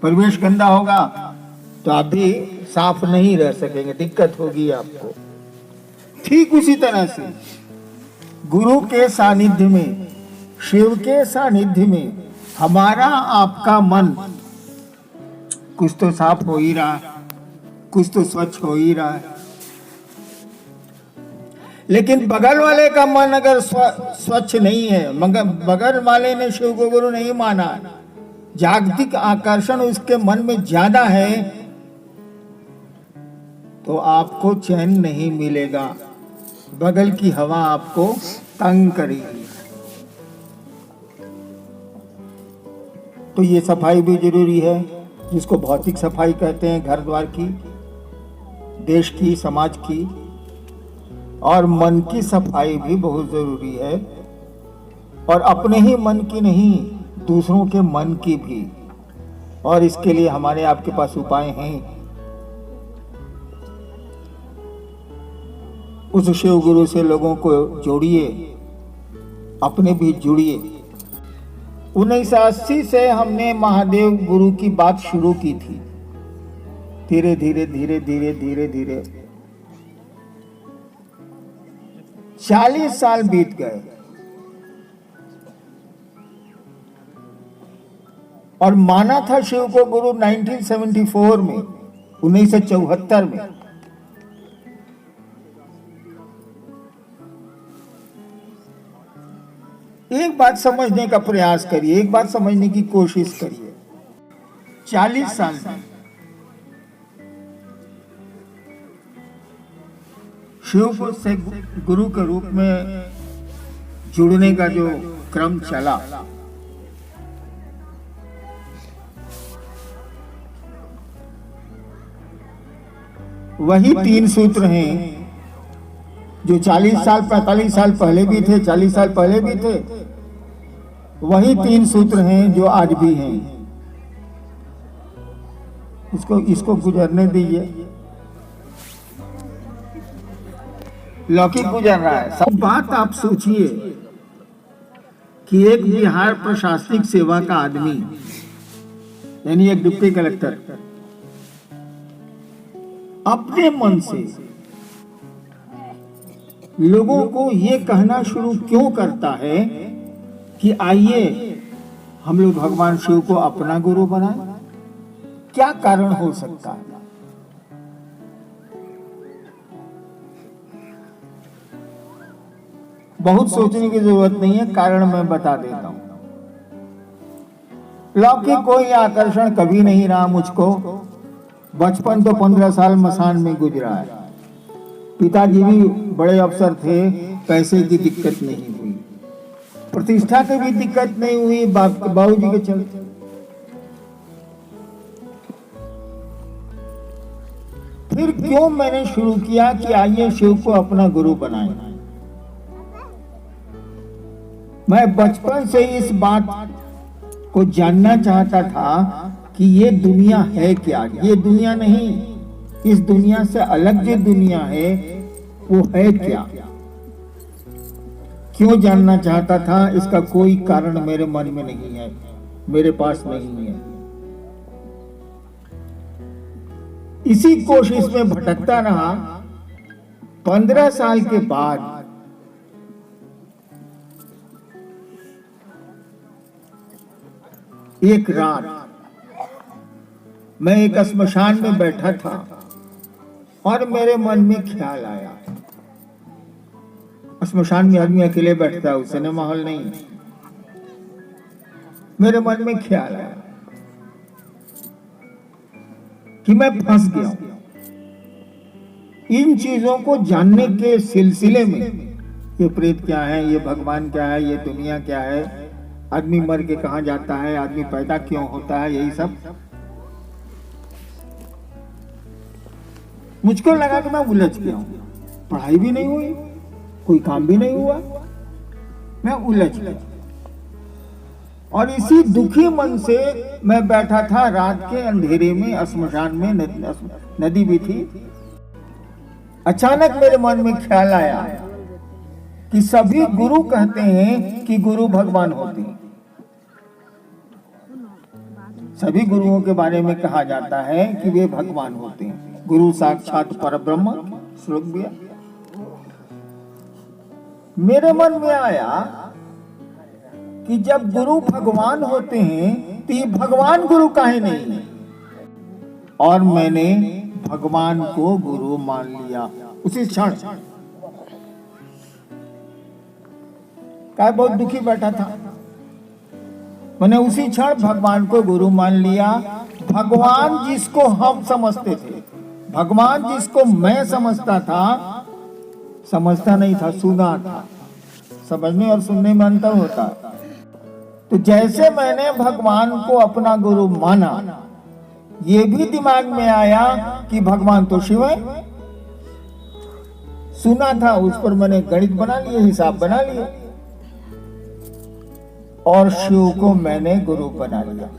परिवेश गंदा होगा तो आप भी साफ नहीं रह सकेंगे, दिक्कत होगी आपको। ठीक उसी तरह से गुरु के सानिध्य में, शिव के सानिध्य में हमारा आपका मन कुछ तो साफ हो ही रहा है, कुछ तो स्वच्छ हो ही रहा है। लेकिन बगल वाले का मन अगर स्वच्छ नहीं है, मगर बगल वाले ने शिव को गुरु नहीं माना, जागतिक आकर्षण उसके मन में ज्यादा है, तो आपको चैन नहीं मिलेगा। बगल की हवा आपको तंग करेगी। तो ये सफाई भी जरूरी है, जिसको भौतिक सफाई कहते हैं, घर द्वार की, देश की, समाज की, और मन की सफाई भी बहुत जरूरी है। और अपने ही मन की नहीं, दूसरों के मन की भी। और इसके लिए हमारे आपके पास उपाय हैं। उस शिव गुरु से लोगों को जोड़िए, अपने भी जुड़िए। 1980 से हमने महादेव गुरु की बात शुरू की थी। धीरे धीरे धीरे धीरे धीरे धीरे 40 साल बीत गए और माना था शिव को गुरु 1974 में, 1974 में। एक बात समझने का प्रयास करिए, एक बात समझने की कोशिश करिए। 40 साल में शिव से गुरु के रूप में जुड़ने का जो क्रम चला, वही 3 सूत्र हैं जो 40 साल 45 साल पहले भी थे, 40 साल पहले भी थे। वही 3 सूत्र हैं जो आज भी हैं। इसको गुजरने दीजिए। लौकिक गुजर रहा है। सब बात आप सोचिए कि एक बिहार प्रशासनिक सेवा का आदमी, यानी एक डिप्टी कलेक्टर, अपने मन से लोगों को ये कहना शुरू क्यों करता है कि आइए हम लोग भगवान शिव को अपना गुरु बनाएं? क्या कारण हो सकता है? बहुत सोचने की जरूरत नहीं है, कारण मैं बता देता हूं। लौकिक कोई आकर्षण कभी नहीं रहा मुझको। बचपन तो 15 साल मसान में गुजरा है। पिताजी भी बड़े अफसर थे, पैसे की दिक्कत नहीं हुई, प्रतिष्ठा की भी दिक्कत नहीं हुई बाबूजी के चलते। फिर क्यों मैंने शुरू किया कि आइए शिव को अपना गुरु बनाएं। मैं बचपन से इस बात को जानना चाहता था कि ये दुनिया है क्या। ये दुनिया नहीं, इस दुनिया से अलग जो दुनिया है वो है क्या। क्यों जानना चाहता था, इसका कोई कारण मेरे मन में नहीं है, मेरे पास नहीं है। इसी कोशिश में भटकता रहा। 15 साल के बाद एक रात मैं एक श्मशान में बैठा था और मेरे मन में ख्याल आया। श्मशान में आदमी अकेले बैठता है, उसने माहौल नहीं है। मेरे मन में ख्याल आया कि मैं फंस गया हूं इन चीजों को जानने के सिलसिले में। ये प्रेत क्या है, ये भगवान क्या है, ये दुनिया क्या है, आदमी मर के कहां जाता है, आदमी पैदा क्यों होता है, यही सब मुझको लगा कि मैं उलझ गया हूं। पढ़ाई भी नहीं हुई, कोई काम भी नहीं हुआ, मैं उलझ गया। और इसी दुखी मन से मैं बैठा था रात के अंधेरे में श्मशान में, नदी भी थी। अचानक मेरे मन में ख्याल आया कि सभी गुरु कहते हैं कि गुरु भगवान होते हैं। सभी गुरुओं के बारे में कहा जाता है कि वे भगवान होते हैं। गुरु साक्षात परब्रह्म श्लोक भी है। मेरे मन में आया कि जब गुरु भगवान होते हैं तो ये भगवान गुरु काहे नहीं है, और मैंने भगवान को गुरु मान लिया उसी क्षण। काय बहुत दुखी बैठा था, मैंने उसी क्षण भगवान को गुरु मान लिया। भगवान जिसको हम समझते थे, भगवान जिसको मैं समझता था, समझता नहीं था, सुना था। समझने और सुनने में अंतर होता। तो जैसे मैंने भगवान को अपना गुरु माना, ये भी दिमाग में आया कि भगवान तो शिव है। सुना था, उस पर मैंने गणित बना लिए, हिसाब बना लिए, और शिव को मैंने गुरु बना लिया।